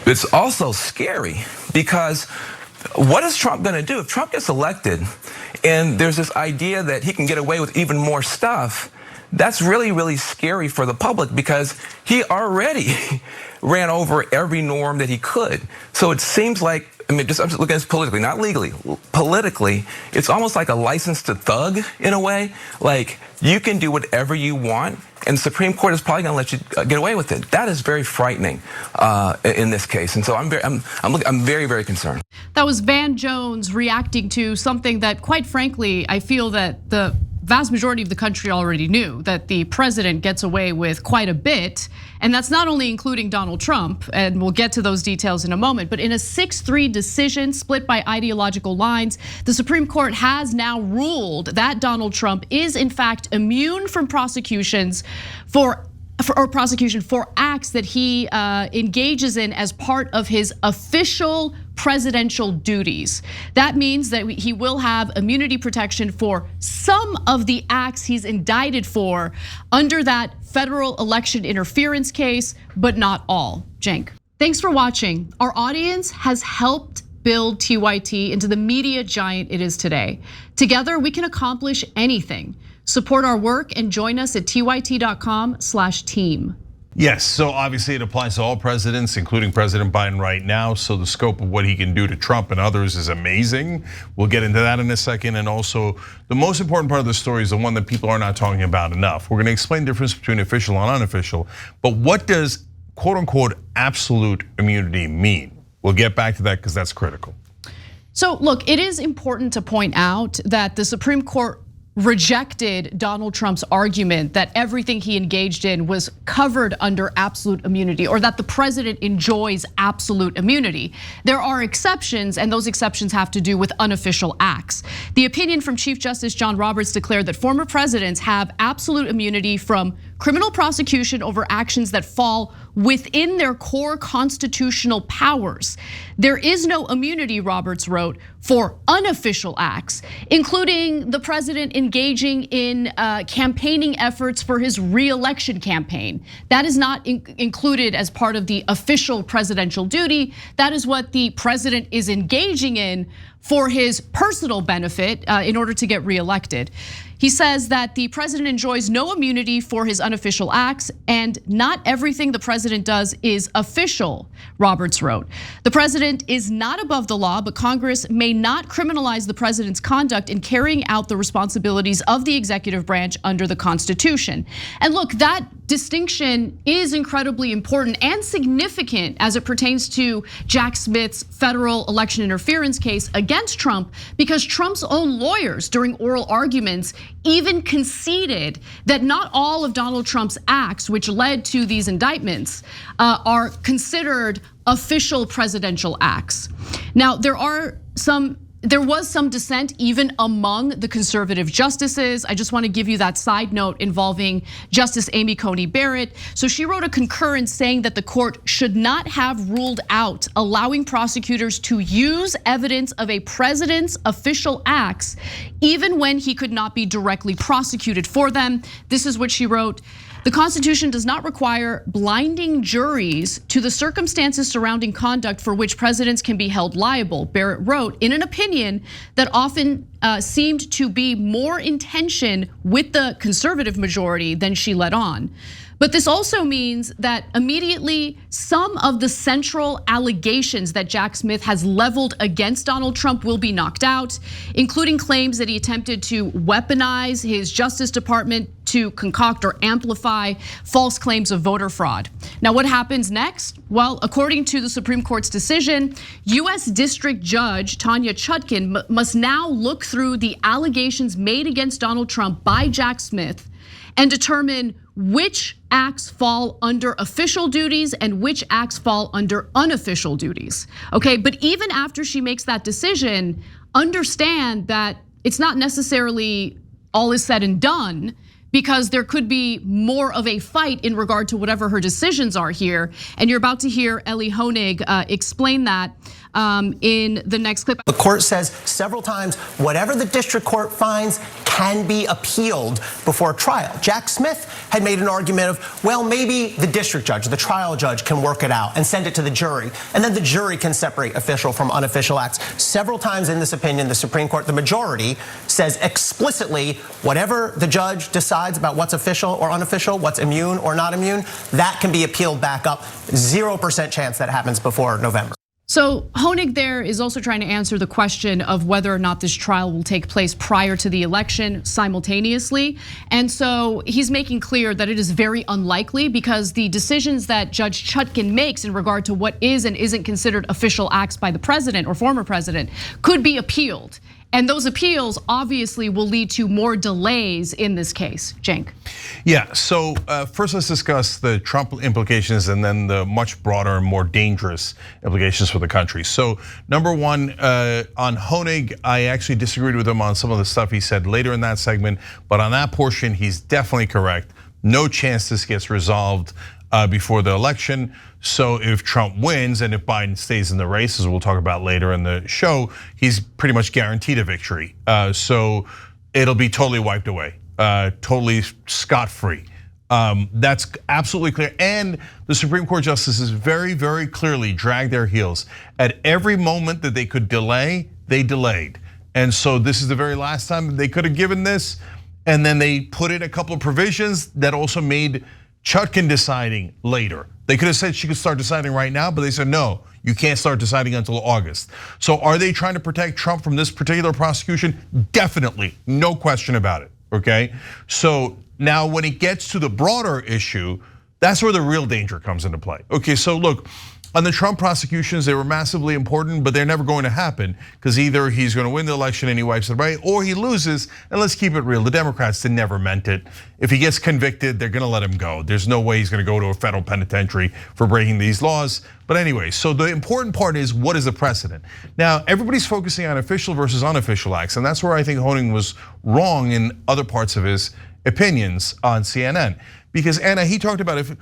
It's also scary because what is Trump going to do? If Trump gets elected and there's this idea that he can get away with even more stuff, that's really, really scary for the public because he already ran over every norm that he could. So it seems like, I'm just looking at this politically, not legally, politically, it's almost like a license to thug in a way. Like you can do whatever you want and the Supreme Court is probably going to let you get away with it. That is very frightening in this case. And so I'm very, very concerned. That was Van Jones reacting to something that, quite frankly, I feel that the vast majority of the country already knew, that the president gets away with quite a bit. And that's not only including Donald Trump, and we'll get to those details in a moment, but in a 6-3 decision split by ideological lines, the Supreme Court has now ruled that Donald Trump is in fact immune from prosecutions for acts that he engages in as part of his official presidential duties. That means that he will have immunity protection for some of the acts he's indicted for under that federal election interference case, but not all. Cenk, thanks for watching. Our audience has helped build TYT into the media giant it is today. Together, we can accomplish anything. Support our work and join us at tyt.com/team. Yes, so obviously it applies to all presidents, including President Biden right now. So the scope of what he can do to Trump and others is amazing. We'll get into that in a second. And also the most important part of the story is the one that people are not talking about enough. We're gonna explain the difference between official and unofficial, but what does quote unquote absolute immunity mean? We'll get back to that because that's critical. So look, it is important to point out that the Supreme Court rejected Donald Trump's argument that everything he engaged in was covered under absolute immunity, or that the president enjoys absolute immunity. There are exceptions, and those exceptions have to do with unofficial acts. The opinion from Chief Justice John Roberts declared that former presidents have absolute immunity from criminal prosecution over actions that fall within their core constitutional powers. There is no immunity, Roberts wrote, for unofficial acts, including the president engaging in campaigning efforts for his re-election campaign. That is not included as part of the official presidential duty. That is what the president is engaging in for his personal benefit in order to get reelected. He says that the president enjoys no immunity for his unofficial acts, and not everything the president does is official, Roberts wrote. The president is not above the law, but Congress may not criminalize the president's conduct in carrying out the responsibilities of the executive branch under the Constitution. And look, that distinction is incredibly important and significant as it pertains to Jack Smith's federal election interference case against Trump, because Trump's own lawyers during oral arguments even conceded that not all of Donald Trump's acts, which led to these indictments, are considered official presidential acts. Now, there was some dissent even among the conservative justices. I just want to give you that side note involving Justice Amy Coney Barrett. So she wrote a concurrence saying that the court should not have ruled out allowing prosecutors to use evidence of a president's official acts, even when he could not be directly prosecuted for them. This is what she wrote. The Constitution does not require blinding juries to the circumstances surrounding conduct for which presidents can be held liable, Barrett wrote in an opinion that often seemed to be more in tension with the conservative majority than she let on. But this also means that immediately some of the central allegations that Jack Smith has leveled against Donald Trump will be knocked out, including claims that he attempted to weaponize his Justice Department to concoct or amplify false claims of voter fraud. Now, what happens next? Well, according to the Supreme Court's decision, US District Judge Tanya Chutkan must now look through the allegations made against Donald Trump by Jack Smith and determine which acts fall under official duties and which acts fall under unofficial duties. Okay, but even after she makes that decision, understand that it's not necessarily all is said and done, because there could be more of a fight in regard to whatever her decisions are here. And you're about to hear Ellie Honig explain that in the next clip. The court says several times, whatever the district court finds can be appealed before trial. Jack Smith had made an argument of, well, maybe the district judge, the trial judge can work it out and send it to the jury. And then the jury can separate official from unofficial acts. Several times in this opinion, the Supreme Court, the majority, says explicitly, whatever the judge decides about what's official or unofficial, what's immune or not immune, that can be appealed back up. 0% chance that happens before November. So Honig there is also trying to answer the question of whether or not this trial will take place prior to the election simultaneously. And so he's making clear that it is very unlikely because the decisions that Judge Chutkan makes in regard to what is and isn't considered official acts by the president or former president could be appealed. And those appeals obviously will lead to more delays in this case. Cenk. Yeah, so first let's discuss the Trump implications and then the much broader and more dangerous implications for the country. So number one, on Honig, I actually disagreed with him on some of the stuff he said later in that segment, but on that portion, he's definitely correct. No chance this gets resolved before the election. So if Trump wins and if Biden stays in the race, as we'll talk about later in the show, he's pretty much guaranteed a victory. So it'll be totally wiped away, totally scot-free. That's absolutely clear. And the Supreme Court justices very, very clearly dragged their heels. At every moment that they could delay, they delayed. And so this is the very last time they could have given this. And then they put in a couple of provisions that also made Chutkan deciding later. They could have said she could start deciding right now, but they said, no, you can't start deciding until August. So are they trying to protect Trump from this particular prosecution? Definitely, no question about it, okay? So now when it gets to the broader issue, that's where the real danger comes into play. Okay, so look, on the Trump prosecutions, they were massively important, but they're never going to happen because either he's going to win the election and he wipes it away, or he loses. And let's keep it real, the Democrats never meant it. If he gets convicted, they're going to let him go. There's no way he's going to go to a federal penitentiary for breaking these laws. But anyway, so the important part is, what is the precedent? Now, everybody's focusing on official versus unofficial acts, and that's where I think Honig was wrong in other parts of his opinions on CNN. Because Anna, he talked about if,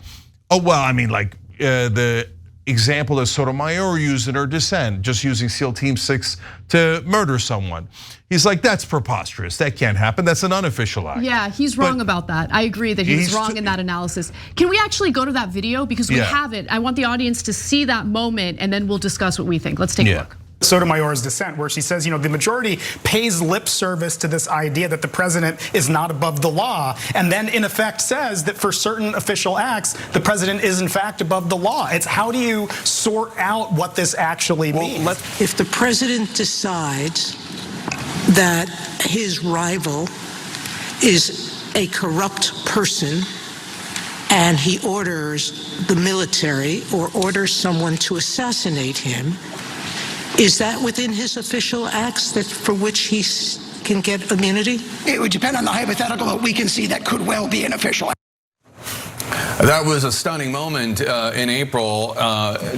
the example that Sotomayor used in her dissent, just using SEAL Team 6 to murder someone. He's like, that's preposterous, that can't happen, that's an unofficial act. Yeah, he's wrong about that. I agree that he's wrong in that analysis. Can we actually go to that video? Because we have it. I want the audience to see that moment and then we'll discuss what we think. Let's take a look. Sotomayor's dissent, where she says, the majority pays lip service to this idea that the president is not above the law, and then in effect says that for certain official acts, the president is in fact above the law. It's how do you sort out what this actually means? If the president decides that his rival is a corrupt person and he orders the military or orders someone to assassinate him, is that within his official acts that for which he can get immunity? It would depend on the hypothetical, but we can see that could well be an official act. That was a stunning moment in April.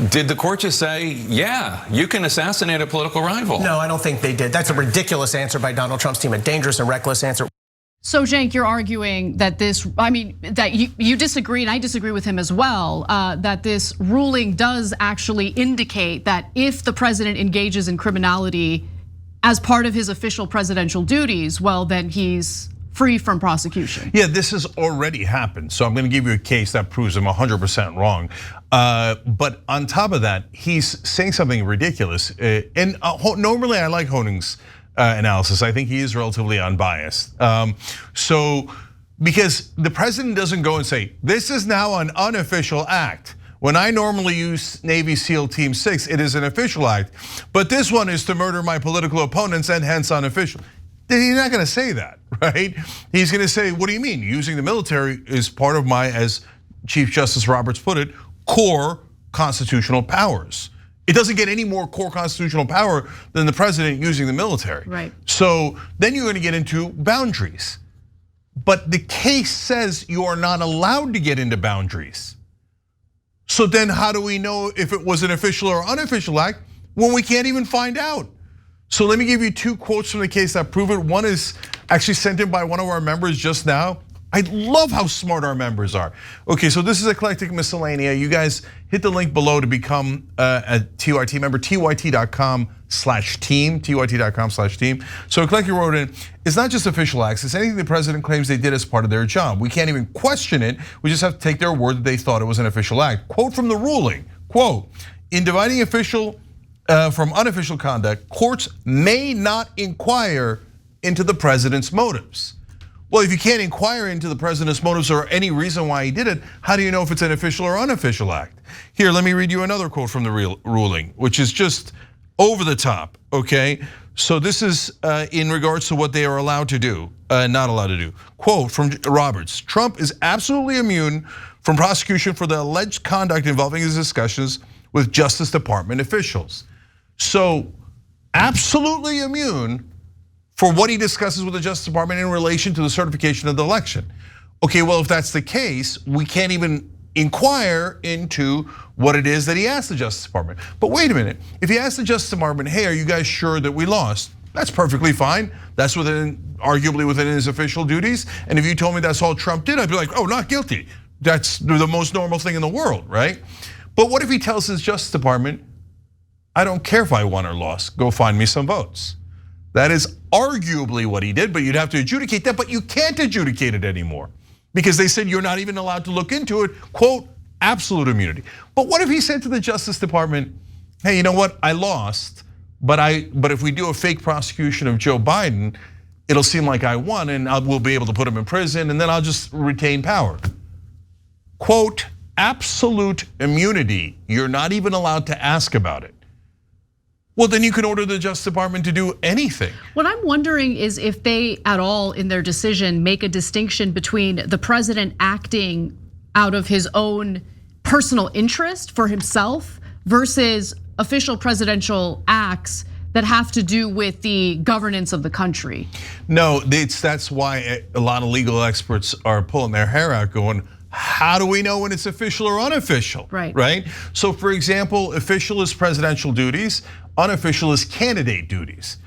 Did the court just say, yeah, you can assassinate a political rival? No, I don't think they did. That's a ridiculous answer by Donald Trump's team, a dangerous and reckless answer. So Cenk, you're arguing that that you disagree, and I disagree with him as well, that this ruling does actually indicate that if the president engages in criminality as part of his official presidential duties, well, then he's free from prosecution. Yeah, this has already happened. So I'm going to give you a case that proves I'm 100% wrong. But on top of that, he's saying something ridiculous. And normally I like Honig's analysis. I think he is relatively unbiased. So because the president doesn't go and say, this is now an unofficial act. When I normally use Navy SEAL Team 6, it is an official act. But this one is to murder my political opponents and hence unofficial. He's not gonna say that, right? He's gonna say, what do you mean? Using the military is part of my, as Chief Justice Roberts put it, core constitutional powers. It doesn't get any more core constitutional power than the president using the military. Right. So then you're gonna get into boundaries. But the case says you are not allowed to get into boundaries. So then how do we know if it was an official or unofficial act when we can't even find out? So let me give you two quotes from the case that prove it. One is actually sent in by one of our members just now. I love how smart our members are. Okay, so this is Eclectic Miscellanea. You guys hit the link below to become a TYT member, tyt.com/team, tyt.com/team. So Eclectic wrote in, it's not just official acts, it's anything the president claims they did as part of their job. We can't even question it, we just have to take their word that they thought it was an official act. Quote from the ruling, quote, in dividing official from unofficial conduct, courts may not inquire into the president's motives. Well, if you can't inquire into the president's motives or any reason why he did it, how do you know if it's an official or unofficial act? Here, let me read you another quote from the ruling, which is just over the top, okay? So this is in regards to what they are allowed to do, not allowed to do. Quote from Roberts, Trump is absolutely immune from prosecution for the alleged conduct involving his discussions with Justice Department officials. So absolutely immune for what he discusses with the Justice Department in relation to the certification of the election. Okay, well, if that's the case, we can't even inquire into what it is that he asked the Justice Department. But wait a minute, if he asked the Justice Department, hey, are you guys sure that we lost? That's perfectly fine. That's arguably within his official duties. And if you told me that's all Trump did, I'd be like, oh, not guilty. That's the most normal thing in the world, right? But what if he tells his Justice Department, I don't care if I won or lost, go find me some votes? That is arguably what he did, but you'd have to adjudicate that, but you can't adjudicate it anymore because they said you're not even allowed to look into it, quote, absolute immunity. But what if he said to the Justice Department, hey, you know what, I lost, but if we do a fake prosecution of Joe Biden, it'll seem like I won and we'll be able to put him in prison and then I'll just retain power. Quote, absolute immunity, you're not even allowed to ask about it. Well, then you can order the Justice Department to do anything. What I'm wondering is if they at all in their decision make a distinction between the president acting out of his own personal interest for himself versus official presidential acts that have to do with the governance of the country. No, that's why a lot of legal experts are pulling their hair out going, how do we know when it's official or unofficial? Right? So for example, official is presidential duties, unofficial is candidate duties.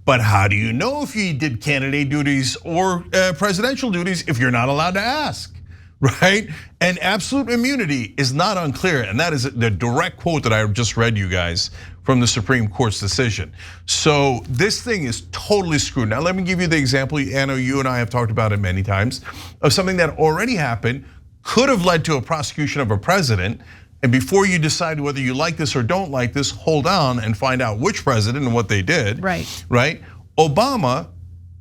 But how do you know if you did candidate duties or presidential duties if you're not allowed to ask, right? And absolute immunity is not unclear, and that is the direct quote that I just read you guys from the Supreme Court's decision. So this thing is totally screwed. Now let me give you the example, Anna, you and I have talked about it many times, of something that already happened, could have led to a prosecution of a president, and before you decide whether you like this or don't like this, hold on and find out which president and what they did. Right? Obama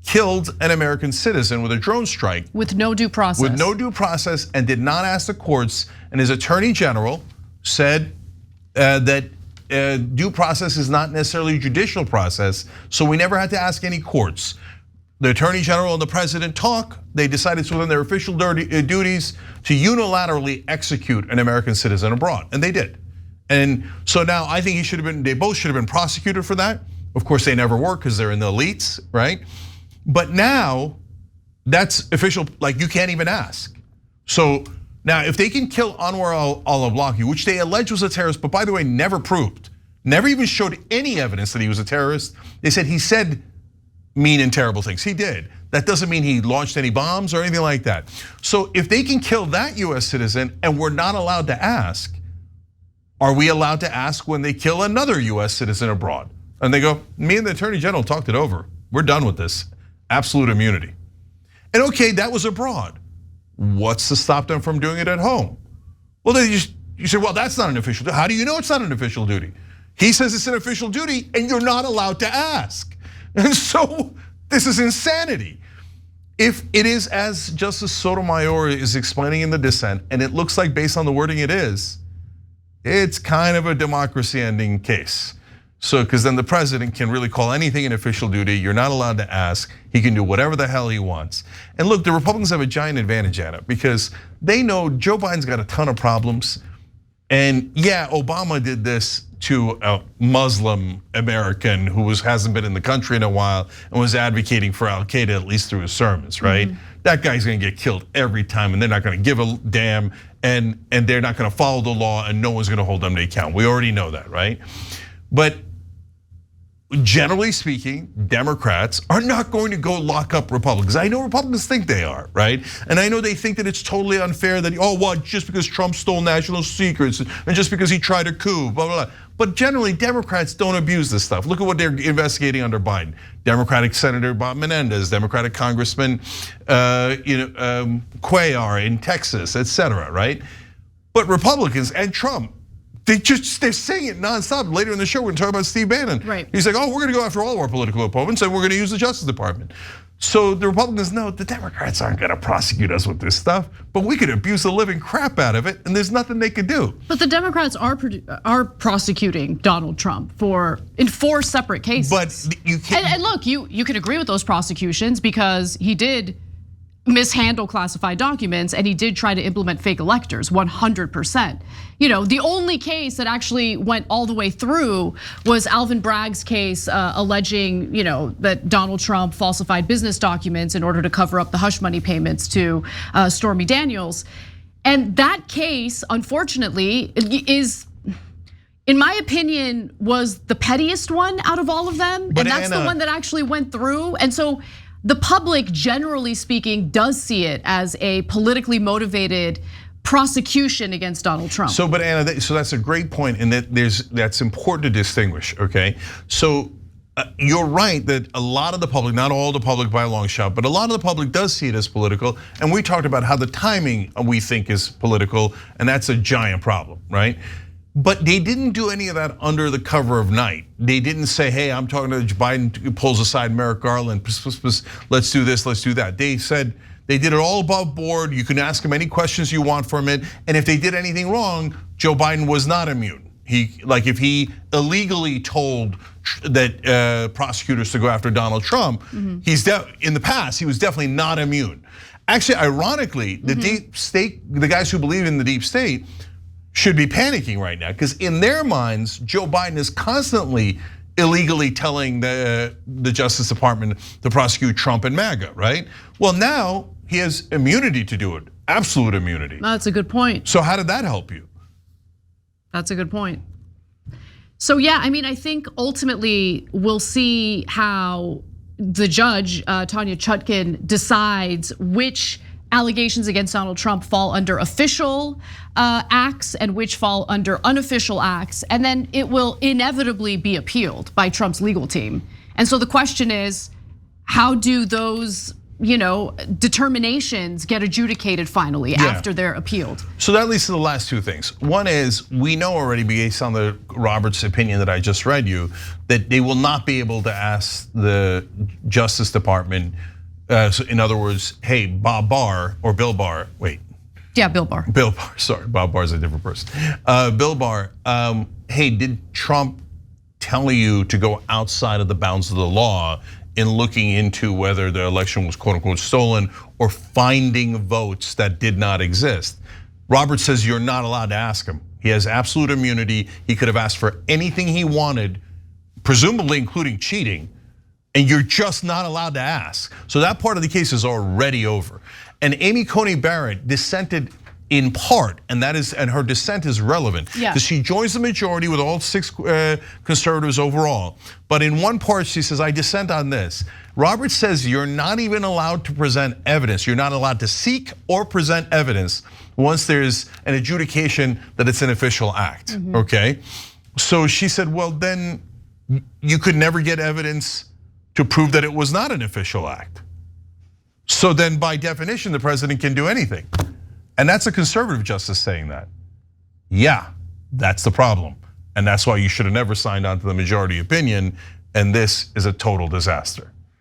killed an American citizen with a drone strike. With no due process. With no due process and did not ask the courts, and his attorney general said that due process is not necessarily a judicial process, so we never had to ask any courts. The attorney general and the president talk, they decided it's within their official duties to unilaterally execute an American citizen abroad, and they did. And so now I think they both should have been prosecuted for that. Of course, they never were because they're in the elites, right? But now that's official, like you can't even ask. So now if they can kill Anwar al-Awlaki, which they allege was a terrorist, but by the way, never proved, never even showed any evidence that he was a terrorist. They said he said mean and terrible things. He did. That doesn't mean he launched any bombs or anything like that. So if they can kill that US citizen and we're not allowed to ask, are we allowed to ask when they kill another US citizen abroad? And they go, me and the attorney general talked it over. We're done with this. Absolute immunity. And okay, that was abroad. What's to stop them from doing it at home? Well, you say, well, that's not an official duty. How do you know it's not an official duty? He says it's an official duty and you're not allowed to ask. And so this is insanity. If it is as Justice Sotomayor is explaining in the dissent, and it looks like based on the wording it is, it's kind of a democracy ending case. So, because then the president can really call anything an official duty. You're not allowed to ask. He can do whatever the hell he wants. And look, the Republicans have a giant advantage at it because they know Joe Biden's got a ton of problems. And yeah, Obama did this to a Muslim American who hasn't been in the country in a while and was advocating for Al-Qaeda, at least through his sermons, right? That guy's gonna get killed every time and they're not gonna give a damn and they're not gonna follow the law and no one's gonna hold them to account. We already know that, right? But generally speaking, Democrats are not going to go lock up Republicans. I know Republicans think they are, right? And I know they think that it's totally unfair that, oh, well, just because Trump stole national secrets and just because he tried a coup, blah, blah, blah. But generally, Democrats don't abuse this stuff. Look at what they're investigating under Biden. Democratic Senator Bob Menendez, Democratic Congressman Cuellar in Texas, etc. right? But Republicans and Trump, they're saying it nonstop. Later in the show, we're gonna talk about Steve Bannon. Right. He's like, oh, we're gonna go after all of our political opponents and we're gonna use the Justice Department. So the Republicans know the Democrats aren't gonna prosecute us with this stuff, but we could abuse the living crap out of it and there's nothing they could do. But the Democrats are prosecuting Donald Trump in 4 separate cases. But you can't. And look, you can agree with those prosecutions because he did mishandle classified documents and he did try to implement fake electors 100%. The only case that actually went all the way through was Alvin Bragg's case alleging, that Donald Trump falsified business documents in order to cover up the hush money payments to Stormy Daniels. And that case, unfortunately, is, in my opinion, was the pettiest one out of all of them. And that's the one that actually went through. And so the public, generally speaking, does see it as a politically motivated prosecution against Donald Trump. So, but Anna, so that's a great point, and that's important to distinguish. Okay, so you're right that a lot of the public, not all the public by a long shot, but a lot of the public does see it as political. And we talked about how the timing we think is political, and that's a giant problem, right? But they didn't do any of that under the cover of night. They didn't say, hey, I'm talking to Biden, pulls aside Merrick Garland, let's do this, let's do that. They said they did it all above board. You can ask them any questions you want from it. And if they did anything wrong, Joe Biden was not immune. If he illegally told that prosecutors to go after Donald Trump, in the past, he was definitely not immune. Actually, ironically, the deep state, the guys who believe in the deep state, should be panicking right now because in their minds, Joe Biden is constantly illegally telling the Justice Department to prosecute Trump and MAGA, right? Well, now he has immunity to do it, absolute immunity. That's a good point. So how did that help you? That's a good point. So yeah, I think ultimately we'll see how the judge, Tanya Chutkan, decides which allegations against Donald Trump fall under official acts and which fall under unofficial acts, and then it will inevitably be appealed by Trump's legal team. And so the question is, how do those determinations get adjudicated finally after they're appealed? So that leads to the last 2 things. One is, we know already based on the Roberts opinion that I just read you, that they will not be able to ask the Justice Department, so in other words, hey, Bob Barr or Bill Barr, wait. Yeah, Bill Barr. Bill Barr, sorry, Bob Barr is a different person. Bill Barr, hey, did Trump tell you to go outside of the bounds of the law in looking into whether the election was quote unquote stolen or finding votes that did not exist? Roberts says you're not allowed to ask him. He has absolute immunity. He could have asked for anything he wanted, presumably including cheating, and you're just not allowed to ask. So that part of the case is already over. And Amy Coney Barrett dissented in part, and her dissent is relevant because she joins the majority with all 6 conservatives overall. But in one part, she says, I dissent on this. Roberts says you're not even allowed to present evidence. You're not allowed to seek or present evidence once there's an adjudication that it's an official act, okay? So she said, well, then you could never get evidence to prove that it was not an official act. So then by definition, the president can do anything. And that's a conservative justice saying that. Yeah, that's the problem. And that's why you should have never signed on to the majority opinion. And this is a total disaster.